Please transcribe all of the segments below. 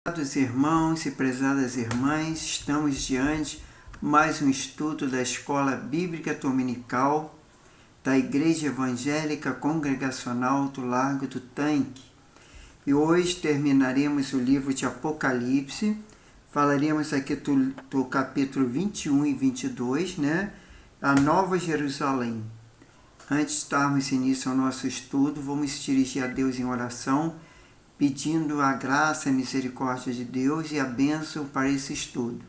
Prezados irmãos e prezadas irmãs, estamos diante de mais um estudo da Escola Bíblica Dominical da Igreja Evangélica Congregacional do Largo do Tanque. E hoje terminaremos o livro de Apocalipse, falaremos aqui do capítulo 21 e 22, a Nova Jerusalém. Antes de darmos início ao nosso estudo, vamos dirigir a Deus em oração, pedindo a graça e a misericórdia de Deus e a bênção para esse estudo.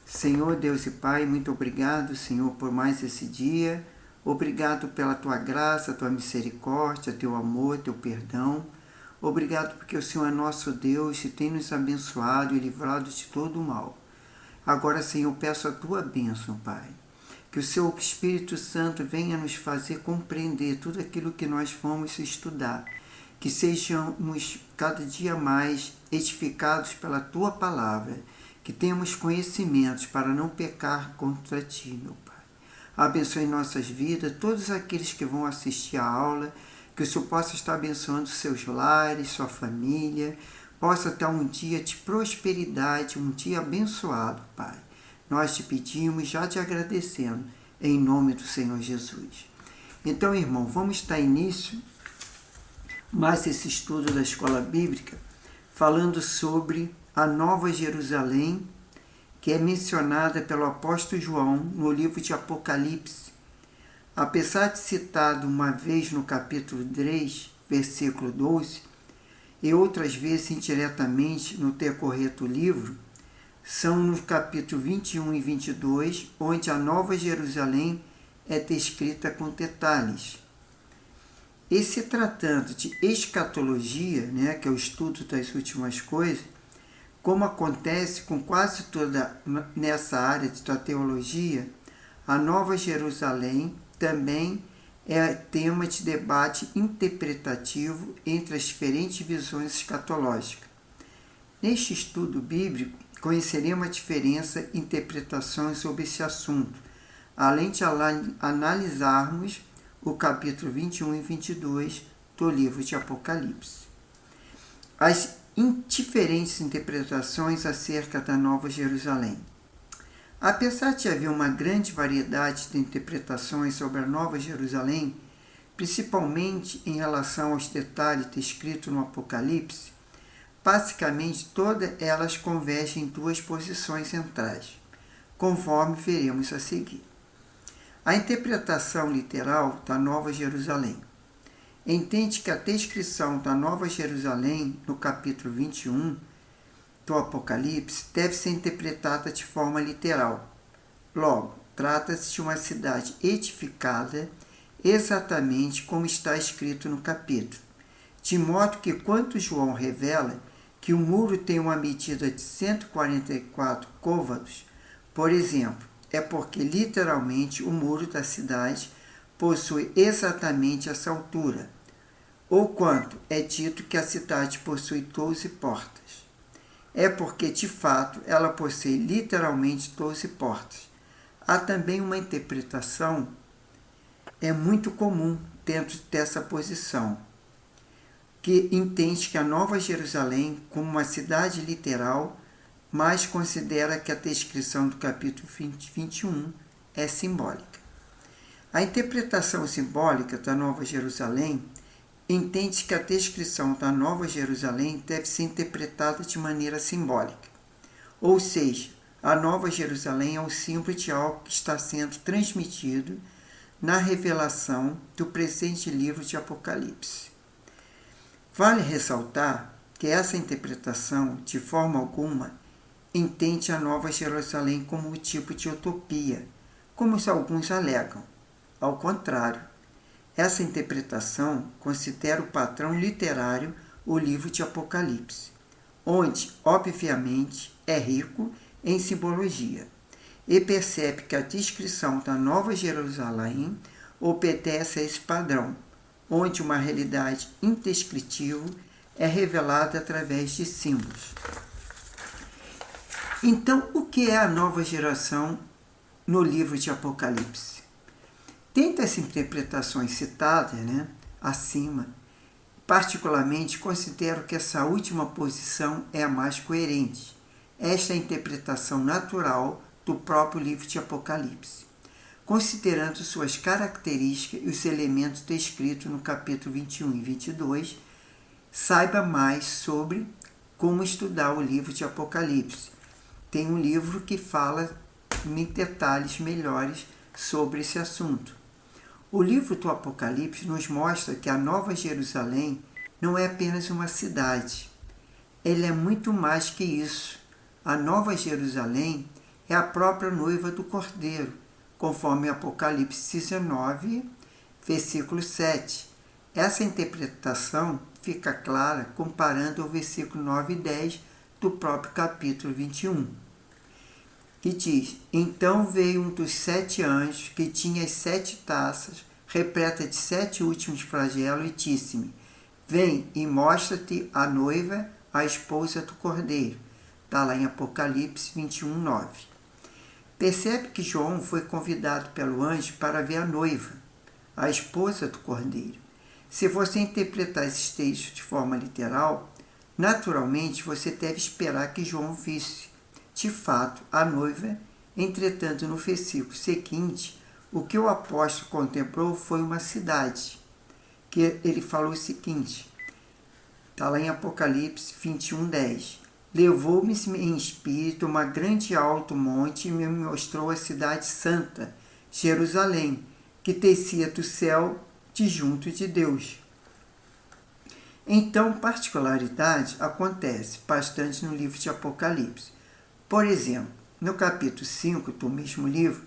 Senhor Deus e Pai, muito obrigado, Senhor, por mais esse dia. Obrigado pela Tua graça, Tua misericórdia, Teu amor, Teu perdão. Obrigado porque o Senhor é nosso Deus e tem nos abençoado e livrado de todo o mal. Agora, Senhor, peço a Tua bênção, Pai. Que o Seu Espírito Santo venha nos fazer compreender tudo aquilo que nós vamos estudar. Que sejamos cada dia mais edificados pela Tua palavra, que tenhamos conhecimentos para não pecar contra Ti, meu Pai. Abençoe nossas vidas, todos aqueles que vão assistir à aula, que o Senhor possa estar abençoando seus lares, sua família, possa ter um dia de prosperidade, um dia abençoado, Pai. Nós te pedimos, já te agradecendo, em nome do Senhor Jesus. Então, irmão, vamos dar início mais esse estudo da escola bíblica, falando sobre a Nova Jerusalém, que é mencionada pelo apóstolo João no livro de Apocalipse. Apesar de citado uma vez no capítulo 3, versículo 12, e outras vezes indiretamente no decorrer do livro, são no capítulo 21 e 22, onde a Nova Jerusalém é descrita com detalhes. E se tratando de escatologia, que é o estudo das últimas coisas, como acontece com quase toda nessa área da teologia, a Nova Jerusalém também é tema de debate interpretativo entre as diferentes visões escatológicas. Neste estudo bíblico, conheceremos a diferença e interpretações sobre esse assunto, além de analisarmos o capítulo 21 e 22 do livro de Apocalipse. As diferentes interpretações acerca da Nova Jerusalém. Apesar de haver uma grande variedade de interpretações sobre a Nova Jerusalém, principalmente em relação aos detalhes descritos no Apocalipse, basicamente todas elas convergem em duas posições centrais, conforme veremos a seguir. A interpretação literal da Nova Jerusalém entende que a descrição da Nova Jerusalém no capítulo 21 do Apocalipse deve ser interpretada de forma literal. Logo, trata-se de uma cidade edificada exatamente como está escrito no capítulo, de modo que quando João revela que o muro tem uma medida de 144 côvados, por exemplo, é porque literalmente o muro da cidade possui exatamente essa altura, ou quanto é dito que a cidade possui 12 portas. É porque, de fato, ela possui literalmente 12 portas. Há também uma interpretação muito comum dentro dessa posição, que entende que a Nova Jerusalém como uma cidade literal, mas considera que a descrição do capítulo 21 é simbólica. A interpretação simbólica da Nova Jerusalém entende que a descrição da Nova Jerusalém deve ser interpretada de maneira simbólica. Ou seja, a Nova Jerusalém é um símbolo de algo que está sendo transmitido na revelação do presente livro de Apocalipse. Vale ressaltar que essa interpretação, de forma alguma, entende a Nova Jerusalém como um tipo de utopia, como alguns alegam. Ao contrário, essa interpretação considera o padrão literário o livro de Apocalipse, onde, obviamente, é rico em simbologia, e percebe que a descrição da Nova Jerusalém obedece a esse padrão, onde uma realidade indescritível é revelada através de símbolos. Então, o que é a nova geração no livro de Apocalipse? Dentre as interpretações citadas acima, Particularmente, considero que essa última posição é a mais coerente. Esta é a interpretação natural do próprio livro de Apocalipse, considerando suas características e os elementos descritos no capítulo 21 e 22, saiba mais sobre como estudar o livro de Apocalipse. Tem um livro que fala em detalhes melhores sobre esse assunto. O livro do Apocalipse nos mostra que a Nova Jerusalém não é apenas uma cidade. Ela é muito mais que isso. A Nova Jerusalém é a própria noiva do Cordeiro, conforme Apocalipse 19, versículo 7. Essa interpretação fica clara comparando o versículo 9 e 10 do próprio capítulo 21, que diz: Então veio um dos 7 anjos, que tinha as 7 taças, repleta de 7 últimos flagelos, e disse-me: Vem e mostra-te a noiva, a esposa do Cordeiro. Está lá em Apocalipse 21, 9. Percebe que João foi convidado pelo anjo para ver a noiva, a esposa do Cordeiro. Se você interpretar esses textos de forma literal, naturalmente você deve esperar que João visse, de fato, a noiva. Entretanto, no versículo seguinte, o que o apóstolo contemplou foi uma cidade, que ele falou o seguinte, está lá em Apocalipse 21, 10. Levou-me em espírito uma grande alto monte e me mostrou a cidade santa, Jerusalém, que descia do céu de junto de Deus. Então, particularidade acontece bastante no livro de Apocalipse. Por exemplo, no capítulo 5 do mesmo livro,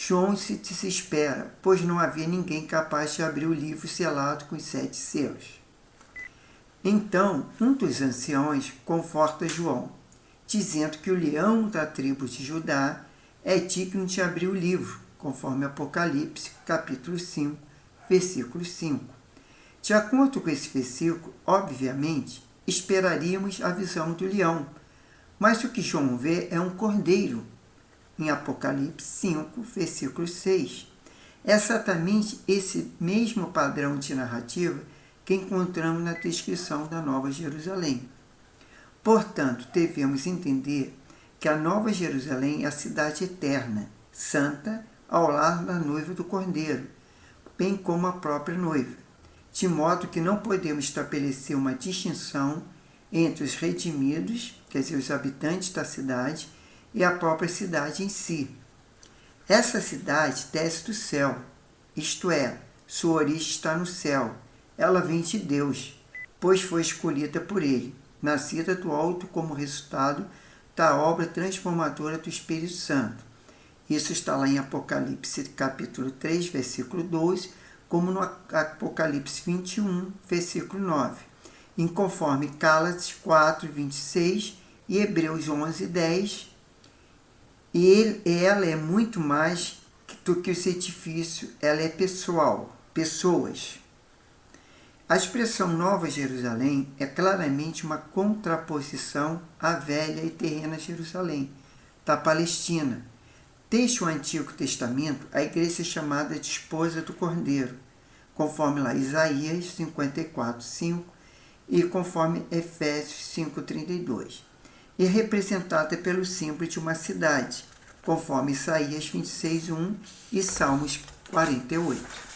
João se desespera, pois não havia ninguém capaz de abrir o livro selado com os 7 selos. Então, um dos anciãos conforta João, dizendo que o leão da tribo de Judá é digno de abrir o livro, conforme Apocalipse, capítulo 5, versículo 5. De acordo com esse versículo, obviamente, esperaríamos a visão do leão, mas o que João vê é um cordeiro, em Apocalipse 5, versículo 6. É exatamente esse mesmo padrão de narrativa que encontramos na descrição da Nova Jerusalém. Portanto, devemos entender que a Nova Jerusalém é a cidade eterna, santa, ao lado da noiva do Cordeiro, bem como a própria noiva, de modo que não podemos estabelecer uma distinção entre os redimidos, quer dizer, os habitantes da cidade, e a própria cidade em si. Essa cidade desce do céu, isto é, sua origem está no céu. Ela vem de Deus, pois foi escolhida por Ele, nascida do alto como resultado da obra transformadora do Espírito Santo. Isso está lá em Apocalipse capítulo 3, versículo 12, como no Apocalipse 21, versículo 9, em conforme Gálatas 4, 26 e Hebreus 11, 10. E ela é muito mais do que o edifício, ela é pessoal, pessoas. A expressão Nova Jerusalém é claramente uma contraposição à velha e terrena Jerusalém, da Palestina. Desde o Antigo Testamento, a igreja é chamada de esposa do Cordeiro, conforme lá Isaías 54, 5 e conforme Efésios 5, 32, e representada pelo símbolo de uma cidade, conforme Isaías 26, 1 e Salmos 48.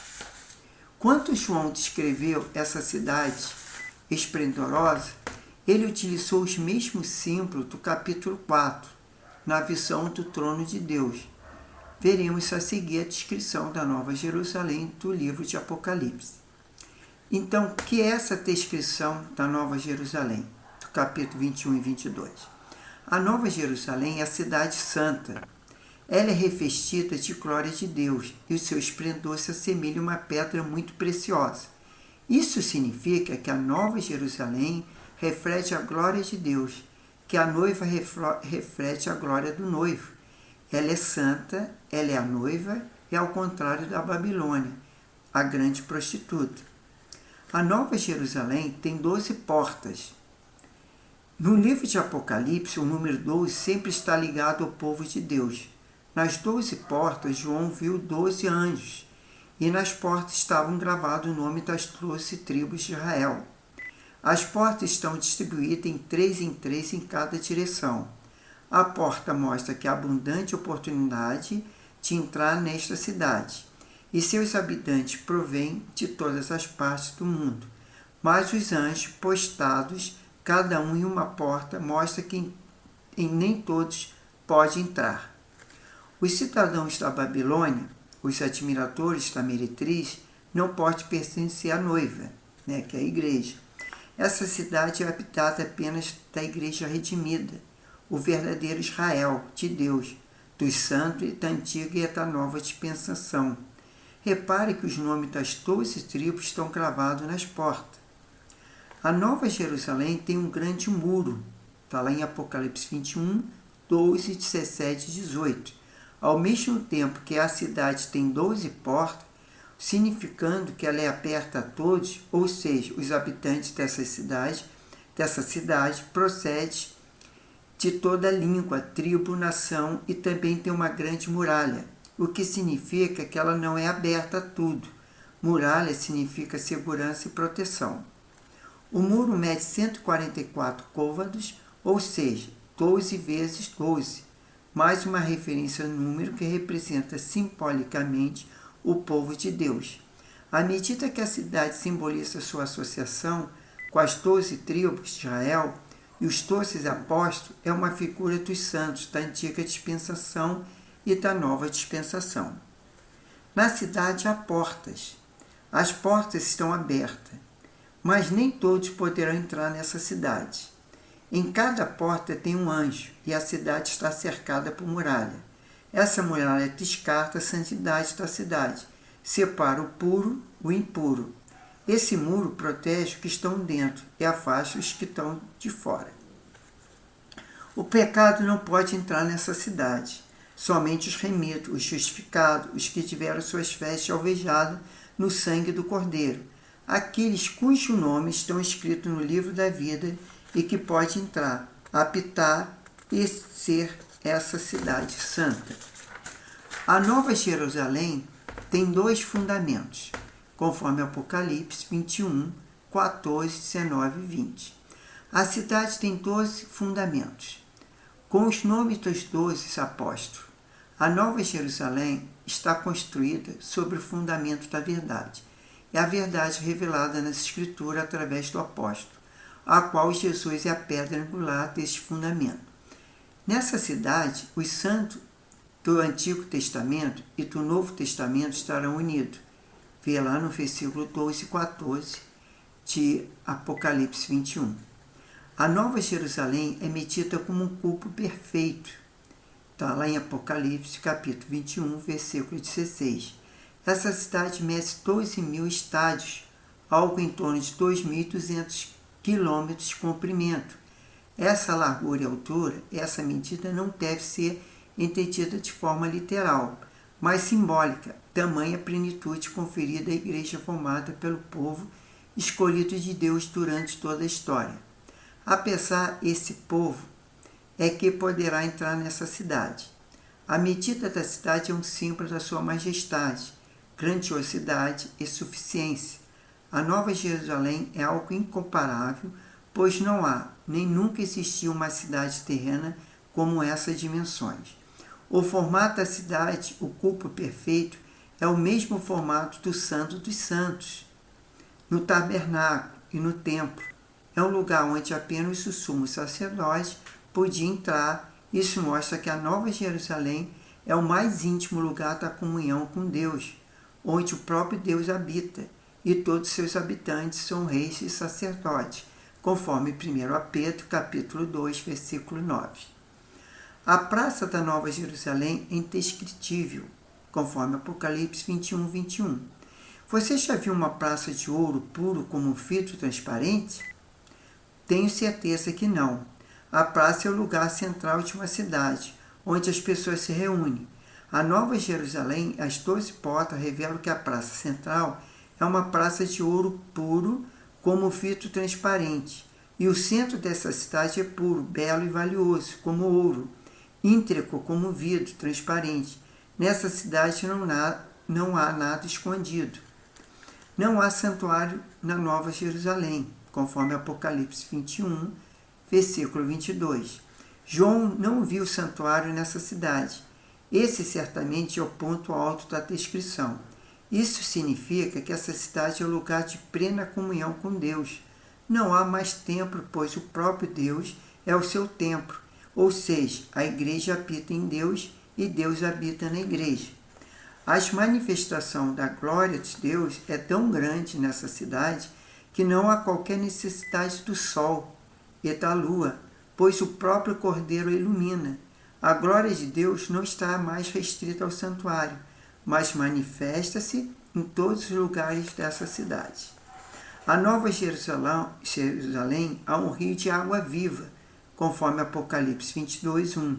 Quando João descreveu essa cidade esplendorosa, ele utilizou os mesmos símbolos do capítulo 4, na visão do trono de Deus. Veremos a seguir a descrição da Nova Jerusalém do livro de Apocalipse. Então, o que é essa descrição da Nova Jerusalém, do capítulo 21 e 22? A Nova Jerusalém é a cidade santa. Ela é revestida de glória de Deus e o seu esplendor se assemelha a uma pedra muito preciosa. Isso significa que a Nova Jerusalém reflete a glória de Deus, que a noiva reflete a glória do noivo. Ela é santa, ela é a noiva, e ao contrário da Babilônia, a grande prostituta. A Nova Jerusalém tem 12 portas. No livro de Apocalipse, o número 12 sempre está ligado ao povo de Deus. Nas 12 portas, João viu 12 anjos, e nas portas estavam gravados o nome das 12 tribos de Israel. As portas estão distribuídas em três em cada direção. A porta mostra que há abundante oportunidade de entrar nesta cidade, e seus habitantes provêm de todas as partes do mundo. Mas os anjos postados, cada um em uma porta, mostra que nem todos podem entrar. Os cidadãos da Babilônia, os admiradores da meretriz, não podem pertencer à noiva, que é a igreja. Essa cidade é habitada apenas da igreja redimida, o verdadeiro Israel de Deus, dos santos da antiga e da nova dispensação. Repare que os nomes das 12 tribos estão gravados nas portas. A Nova Jerusalém tem um grande muro, está lá em Apocalipse 21, 12, 17 e 18. Ao mesmo tempo que a cidade tem 12 portas, significando que ela é aberta a todos, ou seja, os habitantes dessa cidade procedem de toda língua, tribo, nação, e também tem uma grande muralha, o que significa que ela não é aberta a tudo. Muralha significa segurança e proteção. O muro mede 144 côvados, ou seja, 12 vezes 12, mais uma referência ao número que representa simbolicamente o povo de Deus. À medida que a cidade simboliza sua associação com as 12 tribos de Israel e os 12 apóstolos, é uma figura dos santos da antiga dispensação e da nova dispensação. Na cidade há portas. As portas estão abertas, mas nem todos poderão entrar nessa cidade. Em cada porta tem um anjo e a cidade está cercada por muralha. Essa muralha descarta a santidade da cidade, separa o puro o impuro. Esse muro protege os que estão dentro e afasta os que estão de fora. O pecado não pode entrar nessa cidade. Somente os remidos, os justificados, os que tiveram suas vestes alvejadas no sangue do Cordeiro, aqueles cujos nomes estão escritos no livro da vida e que pode entrar, habitar e ser essa cidade santa. A Nova Jerusalém tem 2 fundamentos, conforme Apocalipse 21, 14, 19 e 20. A cidade tem 12 fundamentos, com os nomes dos 12 apóstolos. A Nova Jerusalém está construída sobre o fundamento da verdade. É a verdade revelada nas Escrituras através do apóstolo, a qual Jesus é a pedra angular deste fundamento. Nessa cidade, os santos do Antigo Testamento e do Novo Testamento estarão unidos. Vê lá no versículo 12 e 14 de Apocalipse 21. A Nova Jerusalém é medida como um corpo perfeito. Está lá em Apocalipse, capítulo 21, versículo 16. Essa cidade mede 12.000 estádios, algo em torno de 2.200 quilômetros de comprimento. Essa largura e altura, essa medida não deve ser entendida de forma literal, mas simbólica, tamanha plenitude conferida à igreja formada pelo povo escolhido de Deus durante toda a história. Apesar esse povo é que poderá entrar nessa cidade. A medida da cidade é um símbolo da sua majestade, grandiosidade e suficiência. A Nova Jerusalém é algo incomparável, pois não há, nem nunca existiu uma cidade terrena como essas dimensões. O formato da cidade, o corpo perfeito, é o mesmo formato do Santo dos Santos, no tabernáculo e no templo. É um lugar onde apenas o sumo sacerdote podia entrar. Isso mostra que a Nova Jerusalém é o mais íntimo lugar da comunhão com Deus, onde o próprio Deus habita, e todos seus habitantes são reis e sacerdotes, conforme 1 Pedro, capítulo 2, versículo 9. A praça da Nova Jerusalém é indescritível, conforme Apocalipse 21, 21. Você já viu uma praça de ouro puro como um vidro transparente? Tenho certeza que não. A praça é o lugar central de uma cidade, onde as pessoas se reúnem. A Nova Jerusalém, as 12 portas revelam que a praça central é uma praça de ouro puro, como vidro transparente. E o centro dessa cidade é puro, belo e valioso, como ouro, íntegro como vidro transparente. Nessa cidade não há nada escondido. Não há santuário na Nova Jerusalém. conforme Apocalipse 21, versículo 22. João não viu o santuário nessa cidade. Esse certamente é o ponto alto da descrição. Isso significa que essa cidade é o lugar de plena comunhão com Deus. Não há mais templo, pois o próprio Deus é o seu templo. Ou seja, a igreja habita em Deus e Deus habita na igreja. A manifestação da glória de Deus é tão grande nessa cidade que não há qualquer necessidade do sol e da lua, pois o próprio Cordeiro a ilumina. A glória de Deus não está mais restrita ao santuário, mas manifesta-se em todos os lugares dessa cidade. A Nova Jerusalém há um rio de água viva, conforme Apocalipse 22, 1.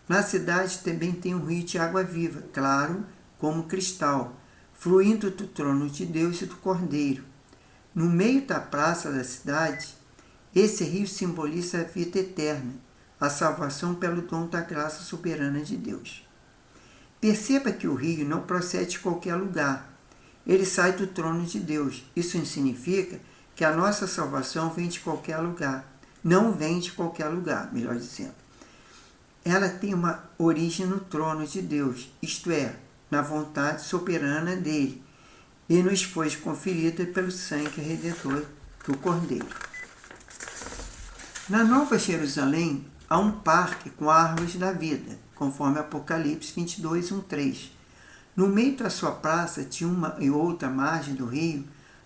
Na cidade também tem um rio de água viva, claro como cristal, fluindo do trono de Deus e do Cordeiro. No meio da praça da cidade, esse rio simboliza a vida eterna, a salvação pelo dom da graça soberana de Deus. Perceba que o rio não procede de qualquer lugar. Ele sai do trono de Deus. Isso significa que a nossa salvação vem de qualquer lugar. Não vem de qualquer lugar, melhor dizendo. Ela tem uma origem no trono de Deus, isto é, na vontade soberana dele, e nos foi conferida pelo sangue redentor do Cordeiro. Na Nova Jerusalém há um parque com árvores da vida, conforme Apocalipse 22, 1, 3. No meio da sua praça tinha uma e outra margem do rio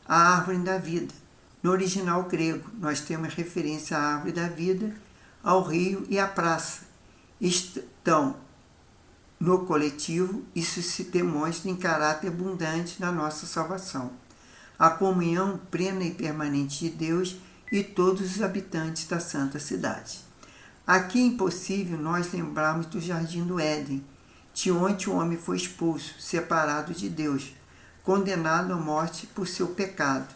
a árvore da vida. No original grego, nós temos referência à árvore da vida, ao rio e à praça. Estão no coletivo, isso se demonstra em caráter abundante da nossa salvação. A comunhão plena e permanente de Deus e todos os habitantes da santa cidade. Aqui é impossível nós lembrarmos do Jardim do Éden, de onde o homem foi expulso, separado de Deus, condenado à morte por seu pecado.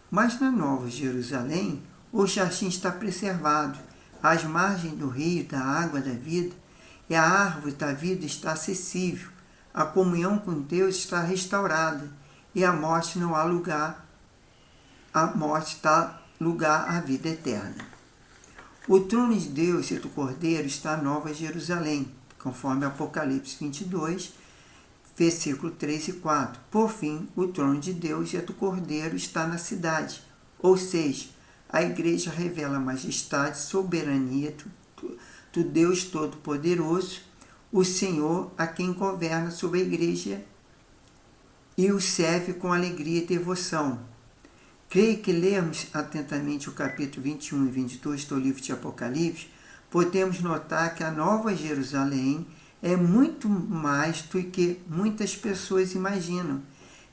Mas na Nova Jerusalém, o jardim está preservado, às margens do rio da água da vida, e a árvore da vida está acessível, a comunhão com Deus está restaurada, e a morte não há lugar, a morte dá lugar à vida eterna. O trono de Deus e do Cordeiro está na Nova Jerusalém, conforme Apocalipse 22, versículo 3 e 4. Por fim, o trono de Deus e do Cordeiro está na cidade, ou seja, a igreja revela a majestade e soberania do Deus Todo-Poderoso, o Senhor a quem governa sobre a igreja e o serve com alegria e devoção. Creio que lermos atentamente o capítulo 21 e 22 do livro de Apocalipse, podemos notar que a Nova Jerusalém é muito mais do que muitas pessoas imaginam.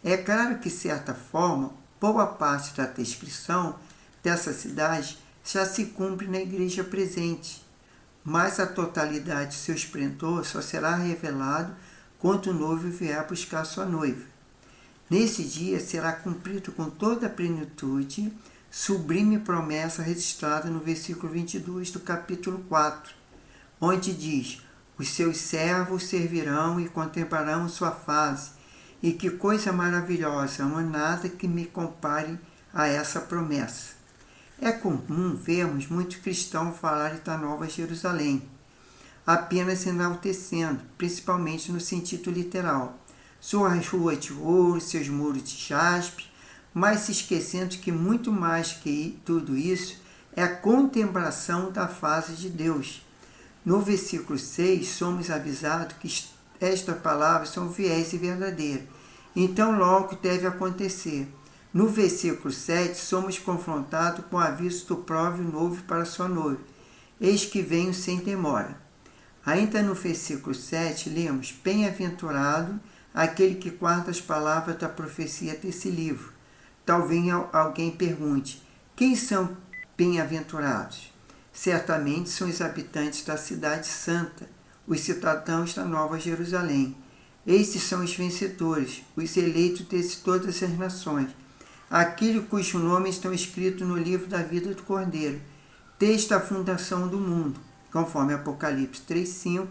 É claro que, de certa forma, boa parte da descrição dessa cidade já se cumpre na igreja presente, mas a totalidade de seu esplendor só será revelado quando o noivo vier buscar sua noiva. Nesse dia será cumprido com toda a plenitude sublime promessa registrada no versículo 22 do capítulo 4, onde diz: os seus servos servirão e contemplarão sua face, e que coisa maravilhosa, não há nada que me compare a essa promessa. É comum vermos muitos cristãos falarem da Nova Jerusalém, apenas enaltecendo, principalmente no sentido literal, suas ruas de ouro, seus muros de jaspe, mas se esquecendo que muito mais que tudo isso é a contemplação da face de Deus. No versículo 6, somos avisados que estas palavras são fiéis e verdadeiras. Então logo deve acontecer. No versículo 7, somos confrontados com o aviso do próprio noivo para sua noiva. Eis que venho sem demora. Ainda no versículo 7, lemos: bem-aventurado aquele que guarda as palavras da profecia desse livro. Talvez alguém pergunte: quem são bem-aventurados? Certamente são os habitantes da cidade santa, os cidadãos da Nova Jerusalém. Estes são os vencedores, os eleitos de todas as nações, aqueles cujos nomes estão escritos no livro da vida do Cordeiro, desde a fundação do mundo, conforme Apocalipse 3:5,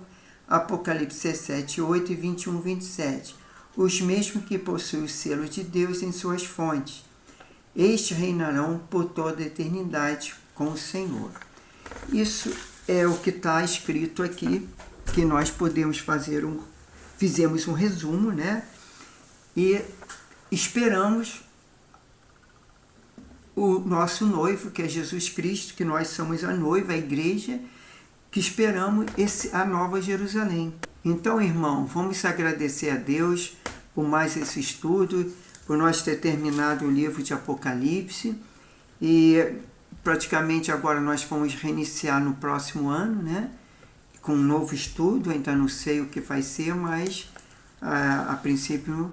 Apocalipse 17:8 e 21:27, os mesmos que possuem o selo de Deus em suas fontes. estes reinarão por toda a eternidade com o Senhor. Isso é o que está escrito aqui, que nós podemos fazer fizemos um resumo, né? E esperamos o nosso noivo, que é Jesus Cristo, que nós somos a noiva, a igreja, que esperamos a nova Jerusalém. Então, irmão, vamos agradecer a Deus por mais esse estudo, por nós ter terminado o livro de Apocalipse, e praticamente agora nós vamos reiniciar no próximo ano, né? Com um novo estudo, ainda não sei o que vai ser, mas a princípio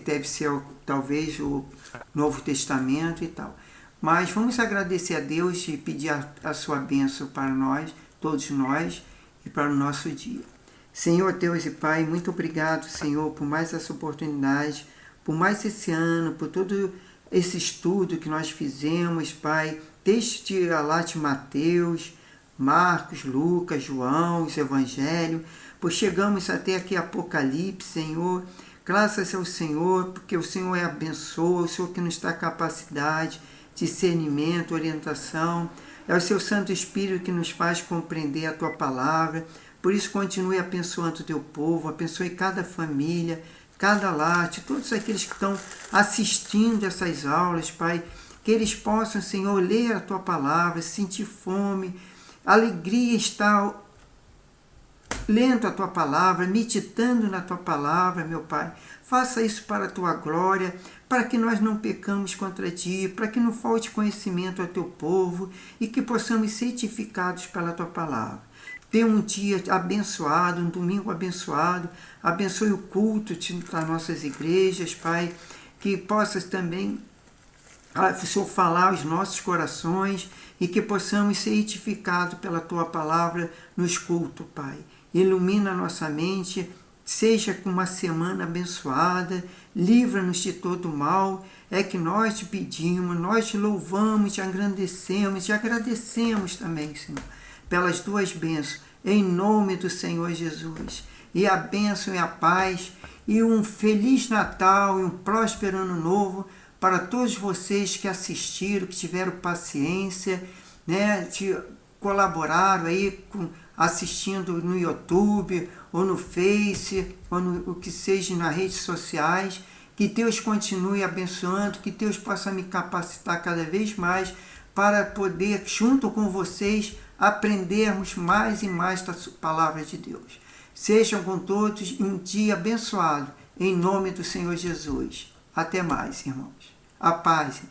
deve ser talvez o Novo Testamento e tal. Mas vamos agradecer a Deus e pedir a sua bênção para nós, todos nós, e para o nosso dia. Senhor Deus e Pai, muito obrigado, Senhor, por mais essa oportunidade, por mais esse ano, por todo esse estudo que nós fizemos, Pai, desde a lá de Mateus, Marcos, Lucas, João, os Evangelhos, pois chegamos até aqui Apocalipse, Senhor. Graças ao Senhor, porque o Senhor é abençoa, o Senhor que nos dá capacidade, discernimento, orientação. É o Seu Santo Espírito que nos faz compreender a Tua Palavra. Por isso, continue abençoando o Teu povo, abençoe cada família, cada lar, todos aqueles que estão assistindo essas aulas, Pai. Que eles possam, Senhor, ler a Tua Palavra, sentir fome, alegria estar lendo a Tua Palavra, meditando na Tua Palavra, meu Pai. Faça isso para a Tua glória, para que nós não pecamos contra Ti, para que não falte conhecimento ao Teu povo e que possamos ser edificados pela Tua Palavra. Dê um dia abençoado, um domingo abençoado, abençoe o culto das nossas igrejas, Pai, que possas também, o Senhor, falar aos nossos corações e que possamos ser edificados pela Tua Palavra nos cultos, Pai. Ilumina a nossa mente, seja com uma semana abençoada, livra-nos de todo mal, é que nós te pedimos, nós te louvamos, te engrandecemos, te agradecemos também, Senhor, pelas Tuas bênçãos, em nome do Senhor Jesus. E a bênção e a paz, e um Feliz Natal e um próspero Ano Novo para todos vocês que assistiram, que tiveram paciência, né, que colaboraram aí assistindo no YouTube, ou no Face, ou o que seja nas redes sociais. Que Deus continue abençoando, que Deus possa me capacitar cada vez mais para poder, junto com vocês, aprendermos mais e mais da Palavra de Deus. Sejam com todos um dia abençoado, em nome do Senhor Jesus. Até mais, irmãos. A paz.